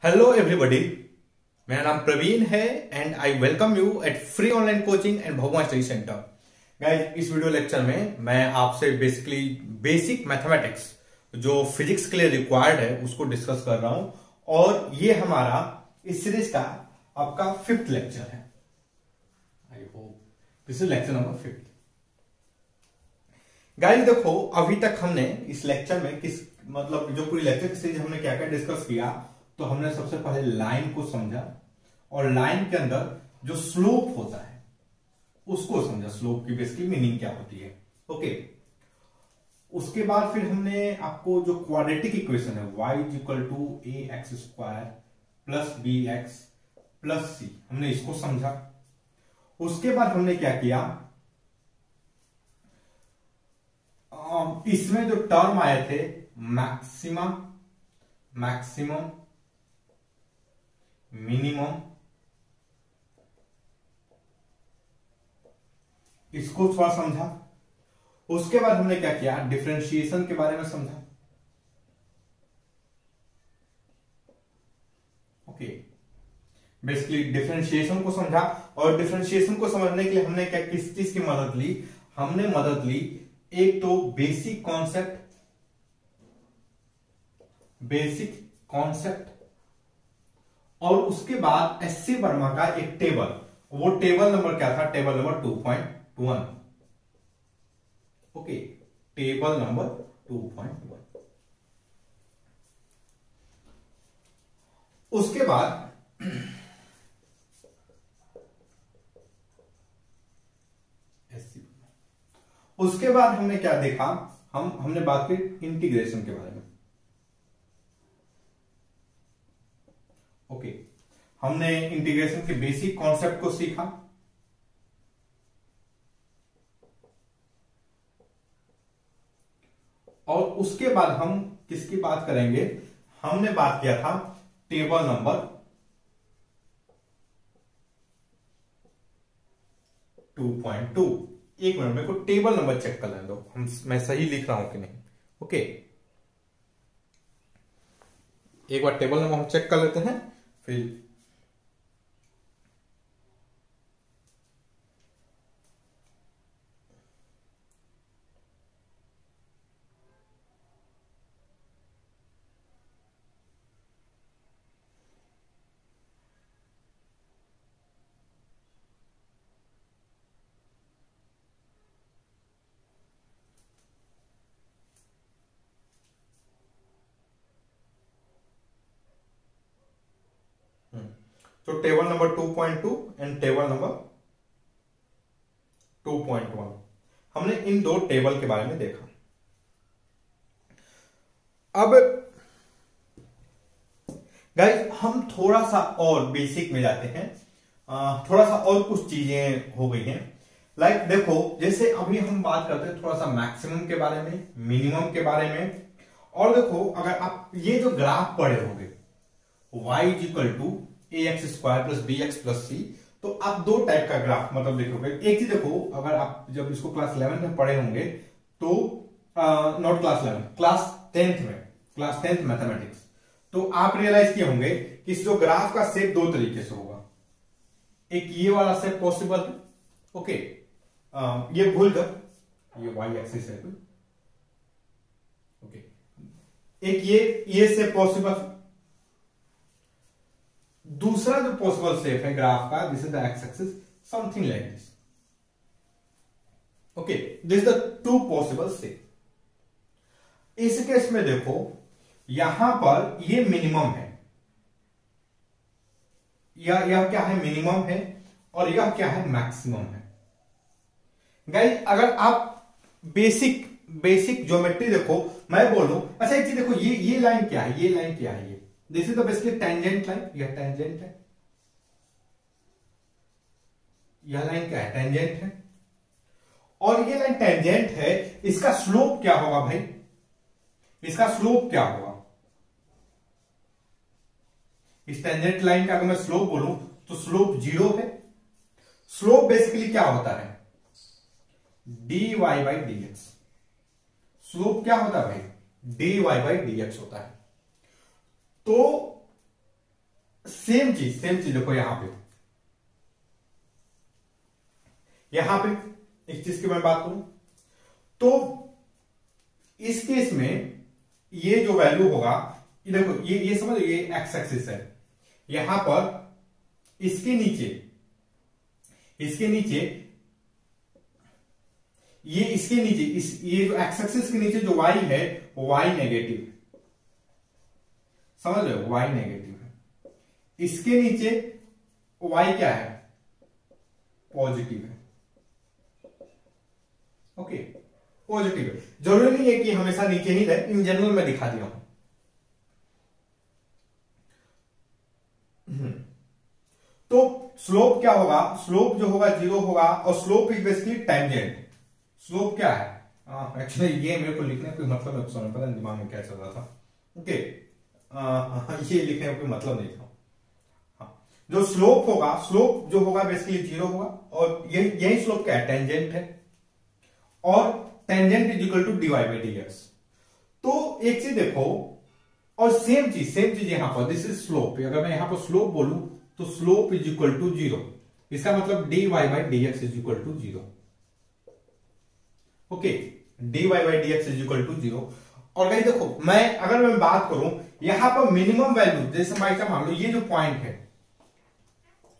Hello everybody, मेरा नाम प्रवीण है and I welcome you at free online coaching and Bhagwan study centre. Guys, इस video lecture में मैं आपसे बेसिकली बेसिक मैथमेटिक्स जो फिजिक्स के लिए रिक्वायर्ड है उसको डिस्कस कर रहा हूं और ये हमारा इस सीरीज का आपका 5th लेक्चर है। I hope this is lecture number 5। Guys देखो, अभी तक हमने इस लेक्चर में जो पूरी लेक्चर की सीरीज हमने क्या क्या डिस्कस किया, तो हमने सबसे पहले लाइन को समझा और लाइन के अंदर जो स्लोप होता है उसको समझा। स्लोप की बेसिकली मीनिंग क्या होती है। ओके, उसके बाद फिर हमने आपको जो क्वाड्रेटिक इक्वेशन है y equal to a x square plus b x plus c, हमने इसको समझा। उसके बाद हमने क्या किया, इसमें जो टर्म आए थे मैक्सिमम, मिनिमम, इसको थोड़ा समझा। उसके बाद हमने क्या किया, डिफरेंशिएशन के बारे में समझा। ओके, बेसिकली डिफरेंशिएशन को समझा और डिफरेंशिएशन को समझने के लिए हमने क्या किस चीज की मदद ली, हमने मदद ली एक तो बेसिक कॉन्सेप्ट और उसके बाद एससी वर्मा का एक टेबल। वो टेबल नंबर क्या था, table number 2.1। Okay, table number 2.1। उसके बाद हमने क्या देखा, हमने बात की इंटीग्रेशन के बारे में। ओके, हमने इंटीग्रेशन के बेसिक कॉन्सेप्ट को सीखा। और उसके बाद हम किसकी बात करेंगे, हमने बात किया था टेबल नंबर 2.2। एक मिनट, मेरे को टेबल नंबर चेक कर लेने दो, मैं सही लिख रहा हूं कि नहीं। ओके, एक बार टेबल नंबर हम चेक कर लेते हैं फिर। तो table number 2.2 and table number 2.1, हमने इन दो टेबल के बारे में देखा। अब गाइस, हम थोड़ा सा और बेसिक में जाते हैं। थोड़ा सा और कुछ चीजें हो गई हैं। लाइक देखो, जैसे अभी हम बात करते हैं थोड़ा सा मैक्सिमम के बारे में, मिनिमम के बारे में। और देखो, अगर आप ये जो ग्राफ पढ़े होंगे y equal to a x square plus b x plus c, तो आप दो टाइप का ग्राफ मतलब देखोगे। एक चीज देखो, अगर आप जब इसको क्लास 11 में पढ़े होंगे तो not class 11, class 10th mathematics, तो आप रियलाइज किए होंगे कि इस जो ग्राफ का शेप दो तरीके से होगा। एक ये वाला शेप पॉसिबल है। ओके, ये भूल दो, ये वाई एक्सिस है। ओके, एक ये शेप पॉसिबल है। दूसरा जो पॉसिबल शेप है ग्राफ का, this is the x axis, something like this. Okay, this is the two possible shape. इस केस में देखो, यहां पर ये मिनिमम है, यह क्या है, मिनिमम है, और यह क्या है, मैक्सिमम है। गाइस, अगर आप बेसिक ज्योमेट्री देखो, मैं बोलूं, अच्छा एक चीज देखो, ये लाइन क्या है, ये लाइन क्या है, ये this is the basically tangent line, यह टेंजेंट है। यह लाइन क्या है, टेंजेंट है। और ये लाइन टेंजेंट है, इसका स्लोप क्या होगा भाई, इसका स्लोप क्या होगा। इस टेंजेंट लाइन का अगर मैं स्लोप बोलूं तो स्लोप 0 है। स्लोप बेसिकली क्या होता है, dy बाई dx। स्लोप क्या होता है भाई, dy बाई dx होता है। तो सेम चीज देखो यहां पे इस चीज की मैं बात करूं तो इस केस में ये जो वैल्यू होगा, ये देखो ये समझ, ये एक्स एक्सिस है, यहां पर इसके नीचे ये जो एक्स एक्सिस के नीचे जो वाई है वो वाई नेगेटिव, समझ रहे हो, वाई नेगेटिव है। इसके नीचे वाई क्या है, पॉजिटिव है। ओके, पॉजिटिव है। जरूरी नहीं है कि हमेशा नीचे ही रहे, इन जनरल में दिखा दिया हूं। तो स्लोप क्या होगा, स्लोप जो होगा 0 होगा, और slope is basically tangent. Slope क्या है, एक्चुअली ये मेरे को लिखने का कोई मतलब नहीं, पता नहीं दिमाग में क्या चल रहा था। ओके, ये लिखने का कोई मतलब नहीं था। हाँ, जो स्लोप होगा, स्लोप जो होगा बेसिकली 0 होगा, और यही स्लोप क्या है, टेंजेंट है, और tangent is equal to dy by dx। तो एक चीज देखो, और सेम चीज यहां पर, दिस इज स्लोप। अगर मैं यहां पर स्लोप बोलूं तो स्लोप इज इक्वल टू 0, इसका मतलब dy by dx is equal to 0। Okay, dy by dx is equal to 0। और भाई देखो, अगर मैं बात करूं यहां पर मिनिमम वैल्यू, जैसे मान लो ये जो पॉइंट है,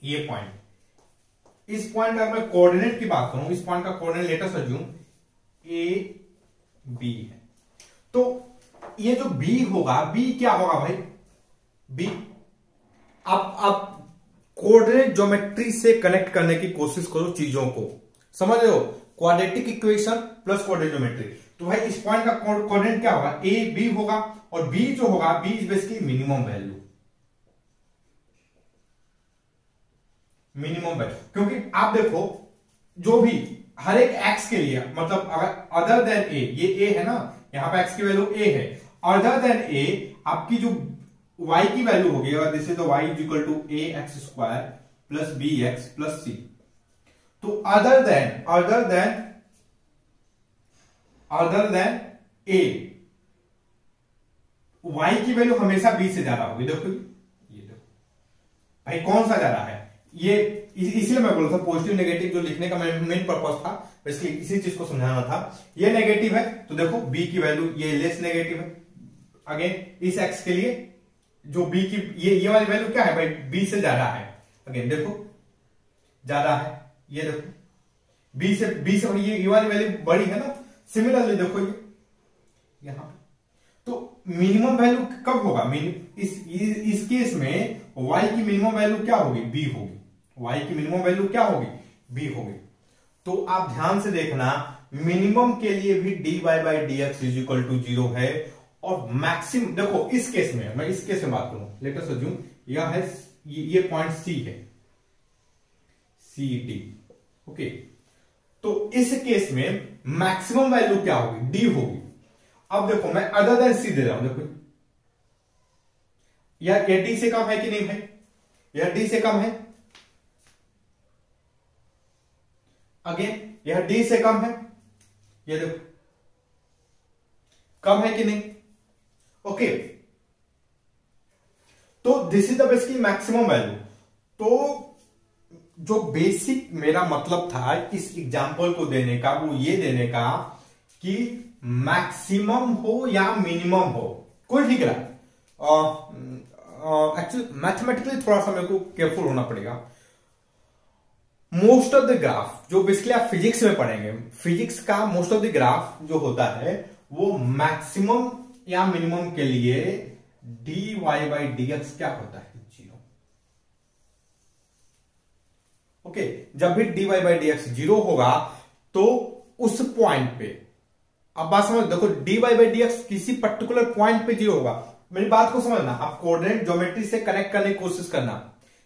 ये पॉइंट, इस पॉइंट का मैं कोऑर्डिनेट की बात करूं, इस पॉइंट का coordinate let us assume A B है। तो ये जो बी होगा, बी क्या होगा भाई, बी, आप कोऑर्डिनेट ज्योमेट्री से कनेक्ट करने की कोशिश करो चीजों को, समझ रहे हो, quadratic equation plus coordinate geometry. तो भाई इस पॉइंट का कोऑर्डिनेट क्या होगा, ए बी होगा, और बी जो होगा, B is basically minimum value, क्योंकि आप देखो जो भी हर एक एक्स के लिए, मतलब अगर अदर देन ए, ये ए है ना, यहां पे एक्स की वैल्यू ए है, अदर देन ए आपकी जो वाई की वैल्यू होगी, अगर this is the y is equal to a x square plus b x plus c, तो अदर देन ए, वाई की वैल्यू हमेशा बी से ज्यादा होगी। देखो ये देखो भाई, कौन सा ज्यादा है, ये इसलिए मैं बोल रहा था पॉजिटिव नेगेटिव जो लिखने का मेन पर्पस था, इसलिए इसी चीज को समझाना था। ये नेगेटिव है तो देखो बी की वैल्यू ये लेस नेगेटिव है। अगेन इस एक्स के लिए जो बी की ये वाली वैल्यू क्या है भाई, बी से ज्यादा है। अगेन देखो ज्यादा है, ये देखो बी से ये वाली वैल्यू बड़ी है ना। सिमिलरली देखो ये यहां पे, तो मिनिमम वैल्यू कब होगा, इस केस में y की मिनिमम वैल्यू क्या होगी, b होगी। y की मिनिमम वैल्यू क्या होगी, b होगी। तो आप ध्यान से देखना, मिनिमम के लिए भी dy by dx is equal to 0 है, और मैक्सिमम देखो इस केस में, मैं इस केस में बात करूं, लेट अस अज्यूम यह है, ये पॉइंट c है, सी डी। ओके, तो इस केस में मैक्सिमम वैल्यू क्या होगी, d होगी। अब देखो मैं अदर देन सी दे रहा हूं, देखो यह डी से कम है कि नहीं भाई, यह डी से कम है। अगेन यह डी से कम है, ये देखो कम है कि नहीं। ओके, तो this is the basically maximum value. तो जो बेसिक मेरा मतलब था इस एग्जांपल को देने का, वो ये देने का कि मैक्सिमम हो या मिनिमम हो, कोई ठीक है। एक्चुअली मैथमेटिकली थोड़ा सा मेरे को केयरफुल होना पड़ेगा। मोस्ट ऑफ द ग्राफ जो बेसिकली आप फिजिक्स में पढ़ेंगे, फिजिक्स का मोस्ट ऑफ द ग्राफ जो होता है वो मैक्सिमम या मिनिमम के लिए dy बाई dx क्या होता है, 0। ओके, जब भी dy बाई dx 0 होगा तो उस पॉइंट पे, अब बात समझ, देखो dy बाई dx किसी पर्टिकुलर पॉइंट पे 0 होगा। मेरी बात को समझना, आप कोऑर्डिनेट ज्योमेट्री से कनेक्ट करने की कोशिश करना।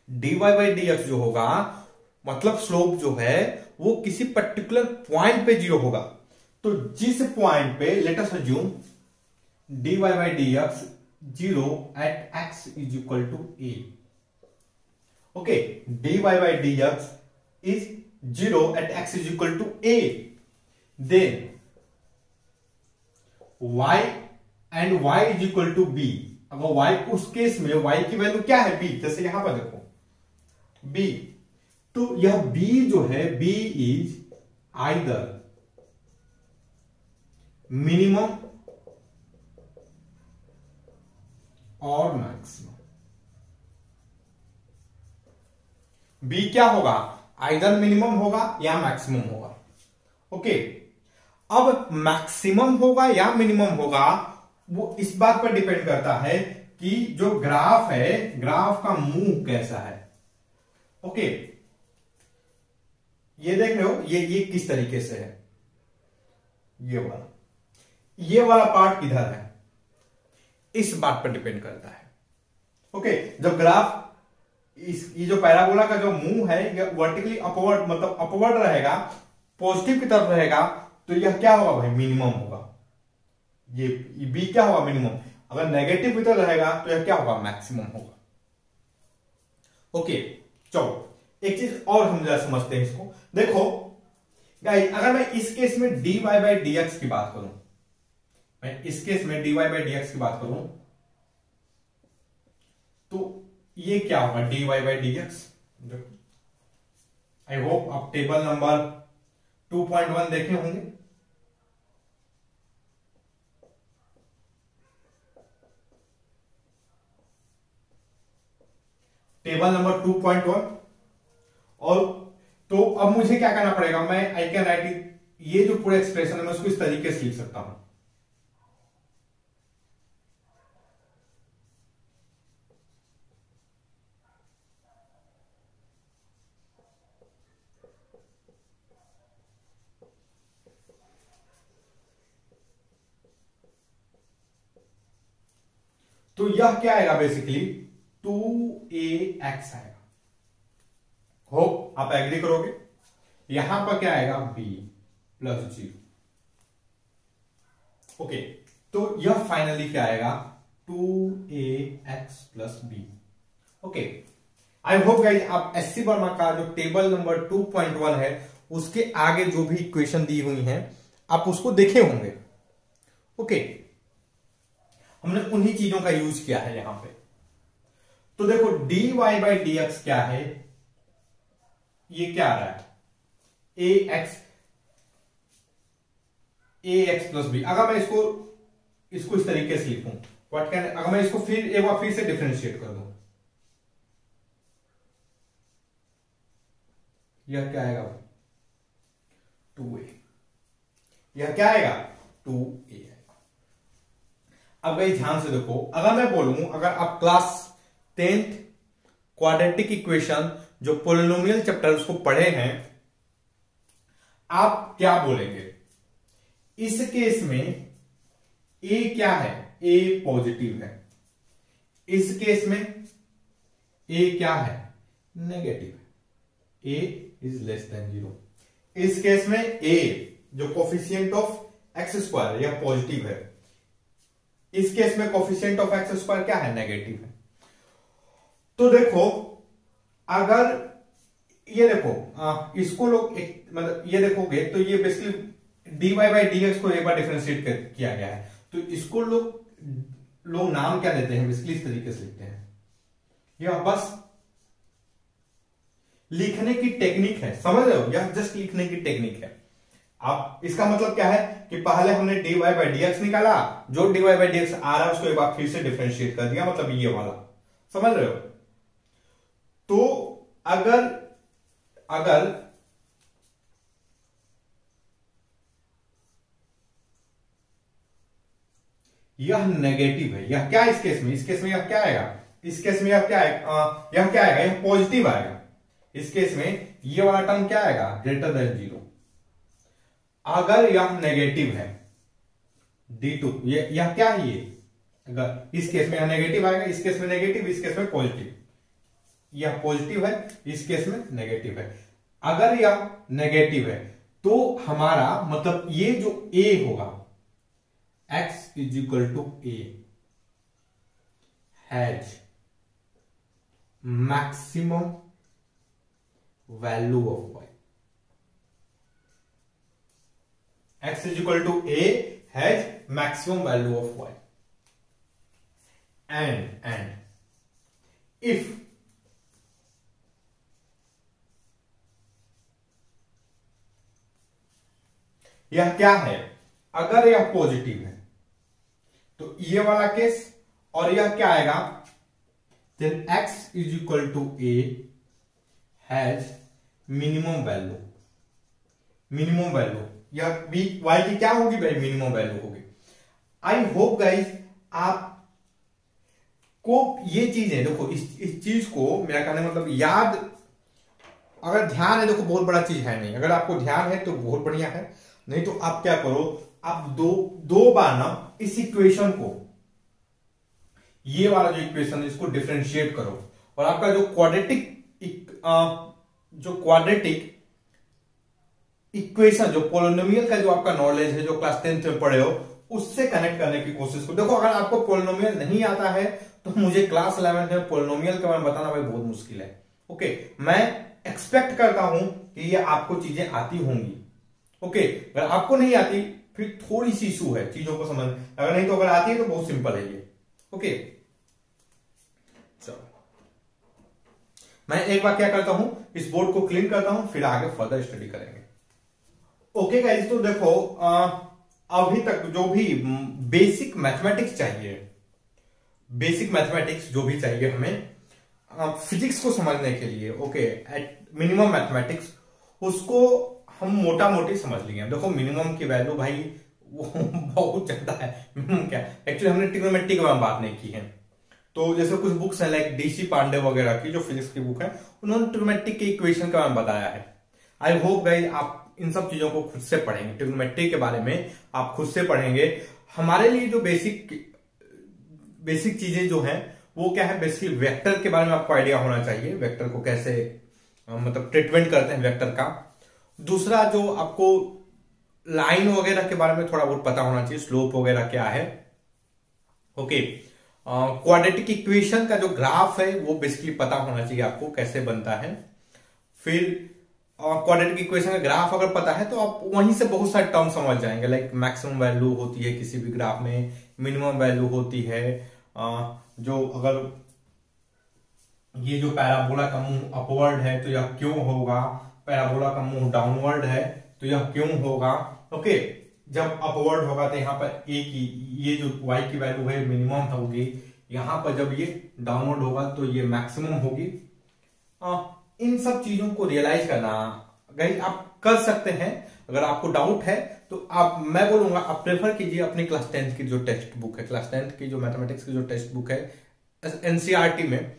dy बाई dx जो होगा, मतलब स्लोप जो है वो किसी पर्टिकुलर पॉइंट पे 0 होगा। तो जिस पॉइंट पे let us assume dy by dx 0 at x is equal to a। Okay, dy by dx is 0 at x is equal to a, then y and y is equal to b, अगर y, उस case में y की value क्या है b, जैसे यहां पर देखो b, तो यह b जो है b इज आइदर मिनिमम और मैक्सिमम। b क्या होगा, आइदर मिनिमम होगा या मैक्सिमम होगा। ओके, अब मैक्सिमम होगा या मिनिमम होगा वो इस बात पर डिपेंड करता है कि जो ग्राफ है, ग्राफ का मुंह कैसा है। ओके, ये देख रहे हो, ये किस तरीके से है, ये वाला पार्ट किधर है, इस बात पर डिपेंड करता है। ओके, जब ग्राफ ये जो पैराबोला का जो मुंह है ये वर्टिकली अपवर्ड, मतलब अपवर्ड रहेगा, पॉजिटिव की तरफ रहेगा, तो यह क्या होगा भाई, मिनिमम होगा। ये बी क्या होगा, मिनिमम। अगर नेगेटिव की तरफ रहेगा तो यह क्या होगा, मैक्सिमम होगा। ओके, चलो एक चीज और हम जरा समझते हैं इसको। देखो गाइस, अगर मैं इस केस में dy बाई डी एक्स की बात करूं, मैं इस केस में dy बाई डी एक्स की बात करूं, तो ये क्या होगा, dy by D x. I hope आप टेबल नंबर 2.1 देखे होंगे। Table number 2.1। और तो अब मुझे क्या करना पड़ेगा, मैं आई कैन राइट इट, ये जो पूरा एक्सप्रेशन है मैं उसको इस तरीके से लिख सकता हूं। तो यह क्या आएगा, बेसिकली 2ax आएगा। होप आप एग्री करोगे। यहां पर क्या आएगा, b प्लस 0। ओके, तो यह फाइनली क्या आएगा, 2ax plus b। Okay, I hope guys आप एससी वर्मा का जो टेबल नंबर 2.1 है उसके आगे जो भी इक्वेशन दी हुई हैं आप उसको देखे होंगे। ओके, हमने उन्हीं चीजों का यूज किया है यहां पे। तो देखो dy बाई डी एक्स क्या है, ये क्या आ रहा है, ax प्लस बी। अगर मैं इसको इस तरीके से लिखूं, व्हाट कैन, अगर मैं इसको फिर एक बार फिर से डिफरेंशिएट कर दूं, यह क्या आएगा, 2a। यह क्या आएगा, 2a आएगा। अब भाई ध्यान से देखो, अगर मैं बोलूं, अगर आप क्लास 10th क्वाड्रेटिक इक्वेशन जो पोलिनोमियल चैप्टर उसको पढ़े हैं, आप क्या बोलेंगे इस केस में, a क्या है, a पॉजिटिव है, इस केस में a क्या है, नेगेटिव है, a इज लेस देन 0। इस केस में a जो कोफिशिएंट ऑफ एक्स स्क्वायर है यह पॉजिटिव है, इस केस में कोफिशिएंट ऑफ एक्स स्क्वायर क्या है, नेगेटिव है। तो देखो, अगर ये देखो इसको लोग मतलब ये देखोगे तो ये basically dy by D x को एक बार डिफरेंशिएट किया गया है, तो इसको लोग नाम क्या देते हैं, बेसिकली इस तरीके से लिखते हैं। यह बस लिखने की टेक्निक है, समझ रहे हो, यह जस्ट लिखने की टेक्निक है। आप इसका मतलब क्या है कि पहले हमने dy बाई डी एक्स निकाला, जो dy बाई डी एक्स आ रहा है उसको एक बार फिर से डिफरेंशिएट कर दिया, मतलब ये वाला, समझ रहे हो। तो अगर यह नेगेटिव है, यह क्या, इस केस में यह क्या आएगा, इस केस में यह क्या आएगा, यह क्या आएगा, यह पॉजिटिव आएगा। इस केस में यह वाला टर्म क्या आएगा, ग्रेटर देन 0। अगर यह नेगेटिव है d2, यह क्या है, ये अगर इस केस में यह नेगेटिव आएगा, इस केस में नेगेटिव, इस केस में पॉजिटिव, यह पॉजिटिव है, इस केस में नेगेटिव है। अगर यह नेगेटिव है तो हमारा मतलब ये जो a होगा, x is equal to a has maximum value of y। x is equal to a has maximum value of y। And if यह क्या है, अगर यह पॉजिटिव है तो ये वाला केस, और यह क्या आएगा, then x is equal to A has minimum value. Minimum value या बी वाई की क्या होगी भाई, मिनिमम वैल्यू होगी। आई होप गाइस आप को ये चीजें देखो, इस चीज को मेरा कहने मतलब याद, अगर ध्यान है देखो बहुत बड़ा चीज है नहीं, अगर आपको ध्यान है तो बहुत बढ़िया है, नहीं तो आप क्या करो, आप दो बार ना इस इक्वेशन को, ये वाला जो इक्वेशन है इसको डिफरेंशिएट करो, और आपका जो क्वाड्रेटिक इक्वेशन, जो पोलिनोमियल का जो आपका नॉलेज है, जो क्लास 10th में पढ़े हो, उससे कनेक्ट करने की कोशिश करो। देखो अगर आपको पोलिनोमियल नहीं आता है तो मुझे क्लास 11th में पोलिनोमियल के बारे में बताना भाई बहुत मुश्किल है। ओके, मैं एक्सपेक्ट करता हूं कि ये आपको चीजें आती होंगी। ओके, अगर आपको नहीं आती फिर थोड़ी सी इशू है चीजों को समझ, अगर नहीं तो अगर आती है तो बहुत सिंपल है ये। ओके, चलो मैं एक बार क्या करता हूं, इस बोर्ड को क्लीन करता हूं, फिर आगे फर्दर स्टडी करेंगे। ओके गाइस, तो देखो अभी तक जो भी बेसिक मैथमेटिक्स चाहिए, बेसिक मैथमेटिक्स जो भी चाहिए हमें फिजिक्स को समझने के लिए, ओके, एट मिनिमम मैथमेटिक्स, उसको हम मोटा मोटी समझ लिए। देखो मिनिमम की वैल्यू भाई वो बहुत ज्यादा है। मिनिमम क्या, एक्चुअली हमने ट्रिग्नोमेट्री के बारे में बात नहीं की है। तो जैसे कुछ बुक्स है लाइक डीसी पांडे वगैरह की जो फिजिक्स की बुक है, उन्होंने ट्रिग्नोमेट्री के इक्वेशन के बारे में बताया है। आई होप गाइस आप इन सब चीजों को खुद से पढ़ेंगे, ट्रिग्नोमेट्री के बारे में आप खुद से पढ़ेंगे। हमारे लिए जो बेसिक चीजें जो हैं वो क्या है, बेसिकली वेक्टर के बारे में आपको आइडिया होना चाहिए, वेक्टर को कैसे मतलब ट्रीटमेंट करते हैं वेक्टर का। दूसरा जो आपको लाइन वगैरह के बारे में थोड़ा बहुत पता होना चाहिए, स्लोप वगैरह क्या है। ओके, क्वाड्रेटिक इक्वेशन का जो ग्राफ है वो बेसिकली पता होना चाहिए आपको कैसे बनता है। फिर क्वाड्रेटिक इक्वेशन का ग्राफ अगर पता है तो आप वहीं से बहुत सारे टर्म समझ जाएंगे, लाइक मैक्सिमम वैल्यू होती है किसी भी ग्राफ में, मिनिमम वैल्यू होती है, जो अगर ये जो पैराबोला का मुंह अपवर्ड है तो यह क्यों होगा, पैराबोला का मुंह डाउनवर्ड है तो यह क्यों होगा। ओके, जब अपवर्ड होगा तो यहाँ पर ए की ये जो y की वैल्यू है मिनिमम होगी, यहाँ पर जब ये डाउनवर्ड होगा तो ये मैक्सिमम होगी। इन सब चीजों को रियलाइज करना गाइस आप कर सकते हैं। अगर आपको डाउट है तो आप, मैं बोलूंगा आप प्रेफर कीजिए अपनी क्लास 10th की जो टेक्स्ट बुक है, क्लास 10th की जो मैथमेटिक्स की जो टेक्स्ट बुक है एनसीईआरटी में,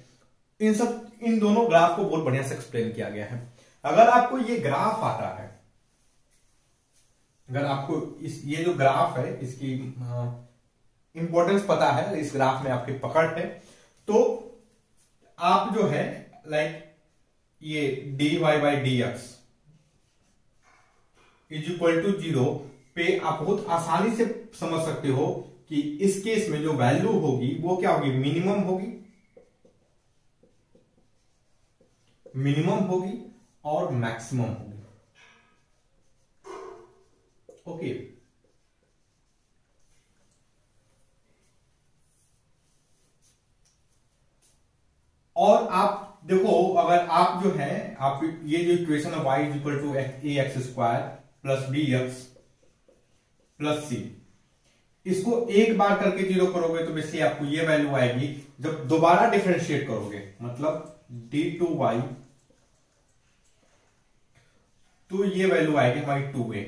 इन दोनों ग्राफ को बहुत बढ़िया से एक्सप्लेन किया गया है। अगर आपको ये ग्राफ आता है, अगर आपको ये जो ग्राफ है इसकी इंपॉर्टेंस पता है, इस ग्राफ में आपकी पकड़ है, तो आप जो है लाइक ये dy by dx is equal to 0 पे आप बहुत आसानी से समझ सकते हो कि इस केस में जो वैल्यू होगी वो क्या होगी, मिनिमम होगी, मिनिमम होगी और मैक्सिमम होगी। ओके, और आप देखो अगर आप जो है आप ये जो इक्वेशन है y is equal to a x square plus b x plus c, इसको एक बार करके 0 करोगे तो बेसिकली आपको ये वैल्यू आएगी। जब दोबारा डिफरेंशिएट करोगे मतलब d2y, तो ये वैल्यू आएगी हमारी 2a।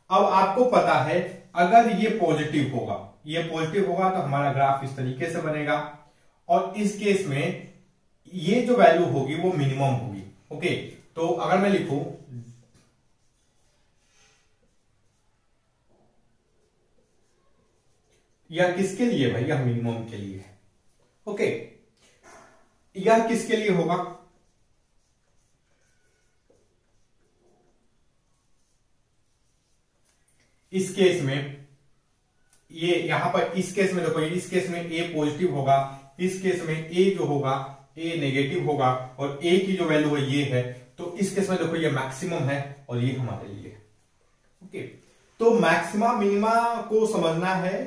अब आपको पता है अगर ये पॉजिटिव होगा, ये पॉजिटिव होगा तो हमारा ग्राफ इस तरीके से बनेगा, और इस केस में ये जो वैल्यू होगी वो मिनिमम होगी। ओके, तो अगर मैं लिखूं यह किसके लिए भाई, यह मिनिमम के लिए है। ओके, यह किसके लिए होगा, इस केस में ये यहां पर इस केस में देखो, इस केस में ए पॉजिटिव होगा, इस केस में ए जो होगा ए नेगेटिव होगा, और ए की जो वैल्यू है ये है, तो इस केस में देखो ये मैक्सिमम है और ये हमारे लिए है। ओके, तो मैक्सिमा मिनिमा को समझना है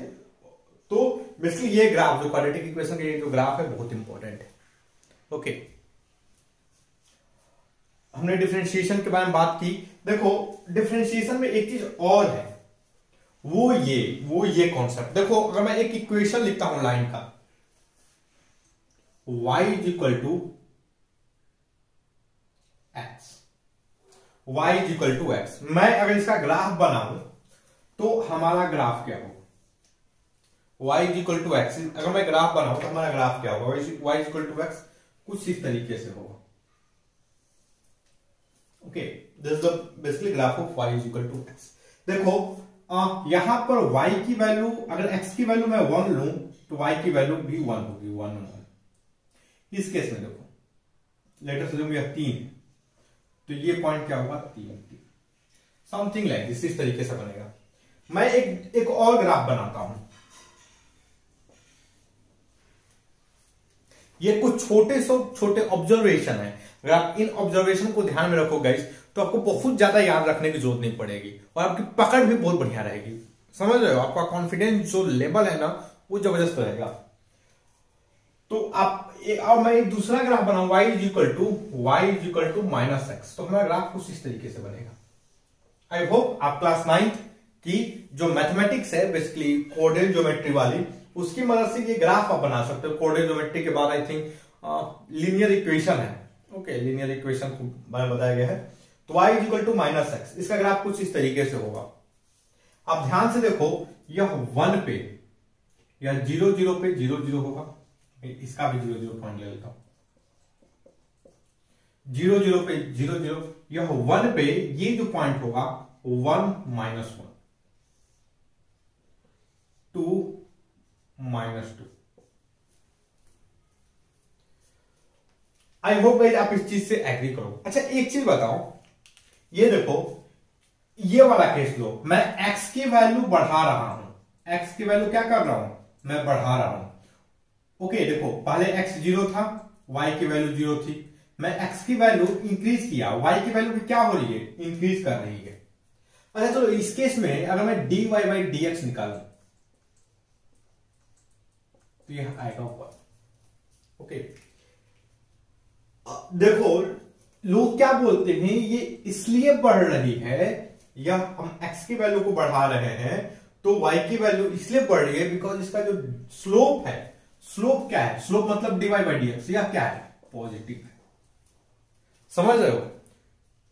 तो बेसिकली ये ग्राफ जो क्वाड्रेटिक इक्वेशन का ये जो ग्राफ है बहुत इंपॉर्टेंट है। ओके, हमने डिफरेंशिएशन के बारे में बात की। देखो डिफरेंशिएशन में एक चीज और है, वो ये कॉन्सेप्ट। देखो अगर मैं एक इक्वेशन लिखता हूं लाइन का, y is equal to x, y is equal to x, मैं अगर इसका ग्राफ बनाऊं तो हमारा ग्राफ क्या होगा? y is equal to x, अगर मैं ग्राफ बनाऊं तो हमारा ग्राफ क्या होगा? y is equal to x कुछ इस तरीके से होगा। Okay, this is the basically graph of y is equal to x. देखो यहां पर y की वैल्यू, अगर x की वैल्यू मैं 1 लूं तो y की वैल्यू भी 1 होगी, 1 1। इस केस में देखो लेट अस अज्यूम यह 3, तो ये पॉइंट क्या होगा? 3 समथिंग लाइक दिस, इस तरीके से बनेगा। मैं एक और ग्राफ बनाता हूं। ये कुछ छोटे ऑब्जर्वेशन है। अगर आप इन ऑब्जर्वेशन को ध्यान में रखो गाइस, तो आपको बहुत ज्यादा याद रखने की जरूरत नहीं पड़ेगी और आपकी पकड़ भी बहुत बढ़िया रहेगी। समझ रहे हो? आपका कॉन्फिडेंस जो लेवल है ना वो जबरदस्त रहेगा। तो अब मैं एक दूसरा ग्राफ बनाऊं, y is equal to minus x, तो हमारा ग्राफ कुछ इस तरीके से बनेगा। आई होप आप क्लास 9th की जो मैथमेटिक्स है बेसिकली कोऑर्डिनेट ज्योमेट्री वाली, उसकी मदद से ये ग्राफ आप बना सकते हो। कोऑर्डिनेट ज्योमेट्री के बाद आई थिंक लीनियर इक्वेशन है। ओके, लीनियर इक्वेशन को बताया गया है। तो y is equal to minus x, इसका ग्राफ कुछ इस तरीके से होगा। आप ध्यान से देखो, यह 1 पे या 0 0 पे 0 0 होगा, इसका भी 0 0 पॉइंट ले लेता हूं। 0 0 पे 0 0, यह 1 पे ये जो पॉइंट होगा 1 minus 1, 2 minus 2। I hope guys आप इस चीज से एग्री करो। अच्छा एक चीज बताओ, ये देखो ये वाला केस लो, मैं x की वैल्यू बढ़ा रहा हूं, x की वैल्यू क्या कर रहा हूं? मैं बढ़ा रहा हूं। ओके देखो पहले x 0 था, y की वैल्यू 0 थी, मैं x की वैल्यू इंक्रीज किया, y की वैल्यू भी क्या हो रही है? इंक्रीज कर रही है। अच्छा चलो इस केस में अगर मैं dy बाई dx निकालूं तो यह आएगा ऊपर। ओके देखो लोग क्या बोलते हैं, ये इसलिए बढ़ रही है या हम x की वैल्यू को बढ़ा रहे हैं तो y की वैल्यू इसलिए बढ़ रही है बिकॉज इसका जो स्लोप है, स्लोप क्या है? स्लोप मतलब dy बाई dx, या क्या है? पॉजिटिव है। समझ रहे हो?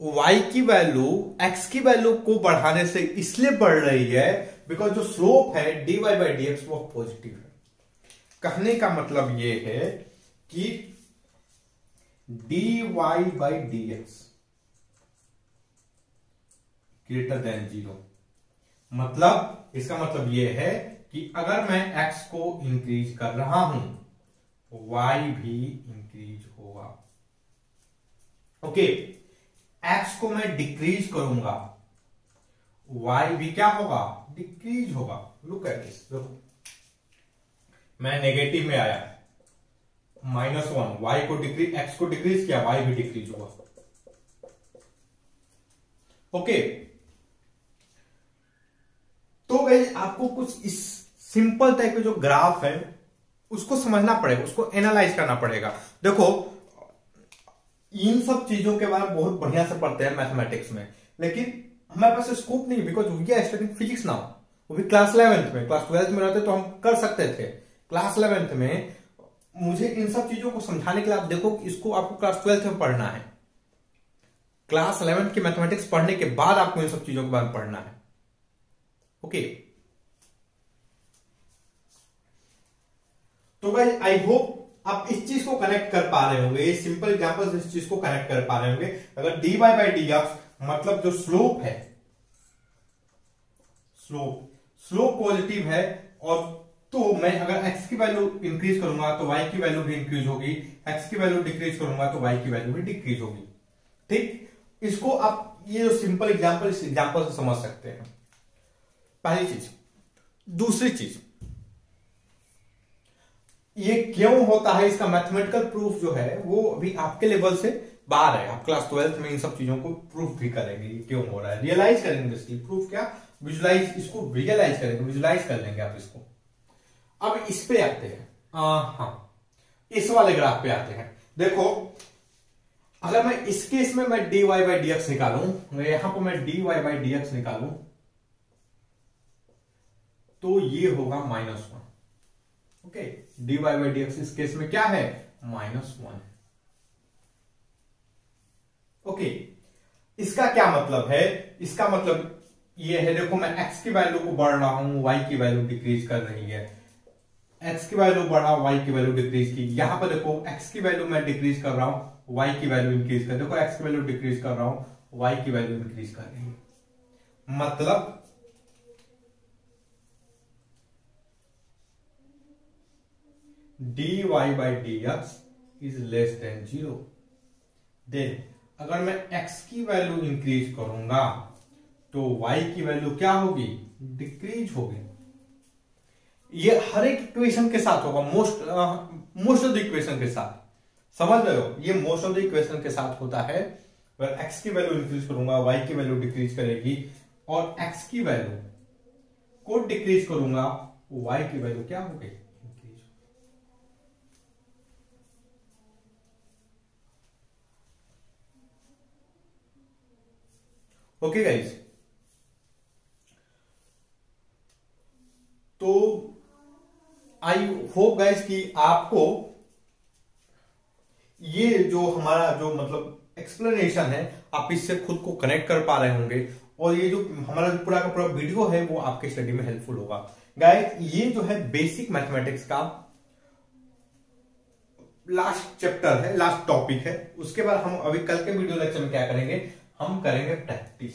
y की वैल्यू x की वैल्यू को बढ़ाने से इसलिए बढ़ रही है बिकॉज जो स्लोप है dy बाई dx वो पॉजिटिव है। कहने का मतलब ये है कि dy by dx greater than 0, मतलब इसका मतलब यह है कि अगर मैं x को इंक्रीज कर रहा हूं y भी इंक्रीज होगा। ओके, x को मैं डिक्रीज करूंगा y भी क्या होगा? डिक्रीज होगा। लुक एट दिस, देखो मैं नेगेटिव में आया -1, y को डिक्रीज, x को डिक्रीज किया, y भी डिक्रीज होगा। ओके तो गाइस आपको कुछ इस सिंपल टाइप के जो ग्राफ है उसको समझना पड़ेगा, उसको एनालाइज करना पड़ेगा। देखो इन सब चीजों के बारे में बहुत बढ़िया से पढ़ते हैं मैथमेटिक्स में, लेकिन हमारे पास स्कोप नहीं, because we are studying physics now. वो भी क्लास 11th में, क्लास 12th में रहते तो हम कर सकते थे। क्लास 11th में मुझे इन सब चीजों को समझाने के लिए आप देखो इसको आपको क्लास 12th में पढ़ना है। क्लास 11th की मैथमेटिक्स पढ़ने के बाद आपको इन सब चीजों के बारे में पढ़ना है। ओके तो गाइस आई होप आप इस चीज को कनेक्ट कर पा रहे होंगे, ये सिंपल एग्जांपल से इस चीज को कनेक्ट कर पा रहे होंगे। अगर dy बाई dx मतलब जो स्लोप है, स्लोप पॉजिटिव है, और तो मैं अगर x की वैल्यू इंक्रीज करूंगा तो y की वैल्यू भी इंक्रीज होगी, x की वैल्यू डिक्रीज करूंगा तो y की वैल्यू भी डिक्रीज होगी। ठीक, इसको आप ये जो सिंपल एग्जांपल, इस एग्जांपल से समझ सकते हैं। पहली चीज। दूसरी चीज, ये क्यों होता है इसका मैथमेटिकल प्रूफ जो है वो अभी आपके लेवल से बाहर है। आप क्लास 12th में इन सब चीजों को प्रूफ भी करेंगे, ये क्यों हो रहा है, रियलाइज करेंगे। इसकी प्रूफ क्या, विजुलाइज, इसको रियलाइज करेंगे, विजुलाइज कर लेंगे आप इसको। अब इस पे आते हैं, हाँ इस वाले ग्राफ पे आते हैं। देखो अगर मैं इस केस में मैं dy बाई डी एक्स निकालूं, यहां पर मैं dy बाई डी एक्स निकालूं तो ये होगा -1। Okay, dy by D x इस केस में क्या है, -1। ओके, इसका क्या मतलब है, इसका मतलब ये है, देखो मैं x की वैल्यू को बढ़ रहा हूं, y की वैल्यू डिक्रीज कर रही है, x की वैल्यू बढ़ा, y की वैल्यू डिक्रीज की। यहां पर देखो x की वैल्यू मैं डिक्रीज कर रहा हूं, y की वैल्यू इंक्रीज कर, देखो x की वैल्यू डिक्रीज कर रहा हूं, y की वैल्यू इंक्रीज कर रही है। मतलब dy by D X is less than 0। Then अगर मैं x की वैल्यू इंक्रीज करूंगा तो y की वैल्यू क्या होगी, डिक्रीज होगी। ये हर एक इक्वेशन के साथ होगा, मोस्ट ऑफ द इक्वेशन के साथ, समझ रहे हो, ये मोस्ट ऑफ द इक्वेशन के साथ होता है। अगर x की वैल्यू इंक्रीज करूंगा y की वैल्यू डिक्रीज करेगी, और x की वैल्यू को डिक्रीज करूंगा y की वैल्यू क्या होगी, इंक्रीज। ओके गाइस, तो आई होप गाइस कि आपको ये जो हमारा जो मतलब एक्सप्लेनेशन है, आप इससे खुद को कनेक्ट कर पा रहे होंगे, और ये जो हमारा जो पूरा का पूरा वीडियो है वो आपके स्टडी में हेल्पफुल होगा। गाइस ये जो है बेसिक मैथमेटिक्स का लास्ट चैप्टर है, लास्ट टॉपिक है। उसके बाद हम अभी कल के वीडियो लेक्चर में क्या करेंगे, हम करेंगे प्रैक्टिस।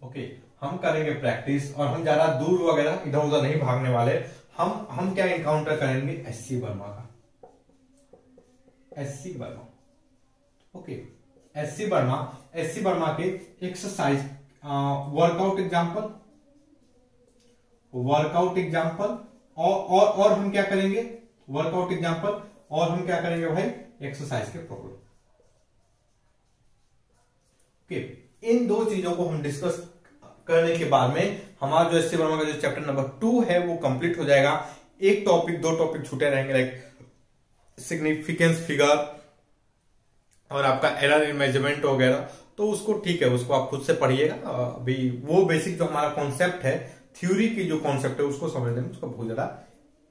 ओके, हम करेंगे प्रैक्टिस, और हम ज्यादा दूर वगैरह इधर उधर नहीं भागने वाले। हम क्या इनकाउंटर करेंगे, एससी वर्मा का, SC Verma. Okay, SC Verma के एक्सरसाइज वर्कआउट एग्जांपल और हम क्या करेंगे, वर्कआउट एग्जांपल, और हम क्या करेंगे भाई, एक्सरसाइज के प्रॉब्लम। ओके, इन दो चीजों को हम डिस्कस करने के बाद में हमारा जो एससी वर्मा का जो चैप्टर नंबर 2 है वो कंप्लीट हो जाएगा। एक टॉपिक, दो टॉपिक छूटे रहेंगे, लाइक सिग्निफिकेंस फिगर और आपका एरर इन मेजरमेंट वगैरह, तो उसको ठीक है, उसको आप खुद से पढ़िएगा। अभी वो बेसिक जो हमारा कॉन्सेप्ट है, थ्योरी की जो कॉन्सेप्ट है उसको समझने में उसका बहुत ज्यादा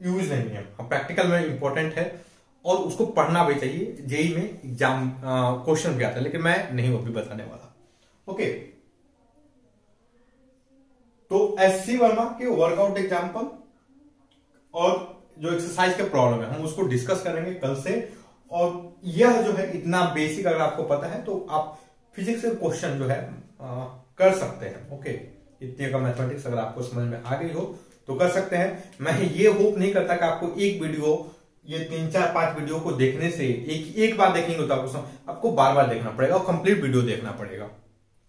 यूज नहीं है, प्रैक्टिकल में इंपॉर्टेंट है और उसको पढ़ना भी चाहिए। जेई में एग्जाम क्वेश्चन भी आता है, लेकिन मैं नहीं वो भी बताने वाला। ओके, तो एससी वर्मा के वर्कआउट एग्जांपल और जो एक्सरसाइज के प्रॉब्लम है हम उसको डिस्कस करेंगे कल से। और यह जो है इतना बेसिक अगर आपको पता है तो आप फिजिक्स के क्वेश्चन जो है कर सकते हैं। ओके, इतने का मैथमेटिक्स अगर आपको समझ में आ गई हो तो कर सकते हैं। मैं ये होप नहीं करता कि आपको एक वीडियो, ये 3, 4, 5 वीडियो को देखने से एक बार देखेंगे तो आपको बार बार देखना पड़ेगा और कंप्लीट वीडियो देखना पड़ेगा।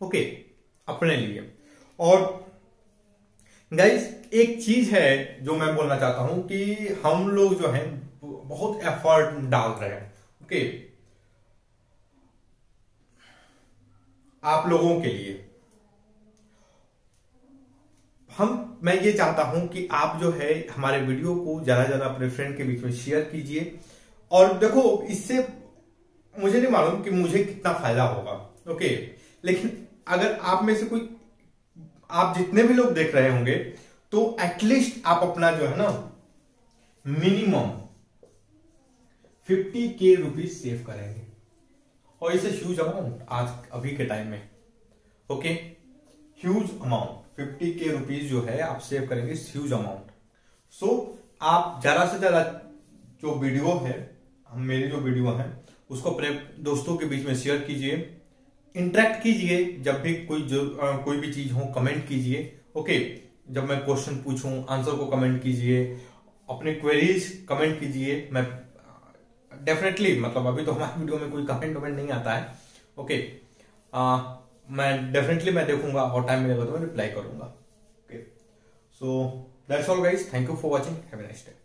ओके, अपने लिए। और गाइस एक चीज है जो मैं बोलना चाहता हूं कि हम लोग जो है बहुत एफर्ट डाल रहे हैं। ओके, आप लोगों के लिए मैं ये चाहता हूं कि आप जो है हमारे वीडियो को ज्यादा से ज्यादा अपने फ्रेंड के बीच में शेयर कीजिए। और देखो इससे मुझे नहीं मालूम कि मुझे कितना फायदा होगा। ओके, लेकिन अगर आप में से कोई, आप जितने भी लोग देख रहे होंगे तो एटलीस्ट आप अपना जो है ना मिनिमम 50K रुपीज सेव करेंगे, और इसे ह्यूज अमाउंट आज अभी के टाइम में। Okay, huge amount 50K rupees जो है आप सेव करेंगे, ह्यूज अमाउंट। सो आप ज्यादा से ज्यादा जो वीडियो है, मेरी जो वीडियो है उसको अपने दोस्तों के बीच में शेयर कीजिए, इंटरेक्ट कीजिए। जब भी कोई भी चीज हो कमेंट कीजिए। ओके, जब मैं क्वेश्चन पूछूं आंसर को कमेंट कीजिए, अपने क्वेरीज कमेंट कीजिए। मैं डेफिनेटली, मतलब अभी तो हमारे वीडियो में कोई कमेंट नहीं आता है। ओके, मैं डेफिनेटली देखूंगा और टाइम मिलेगा तो मैं रिप्लाई करूंगा। Okay, so that's all guys, thank you for watching, have a nice day.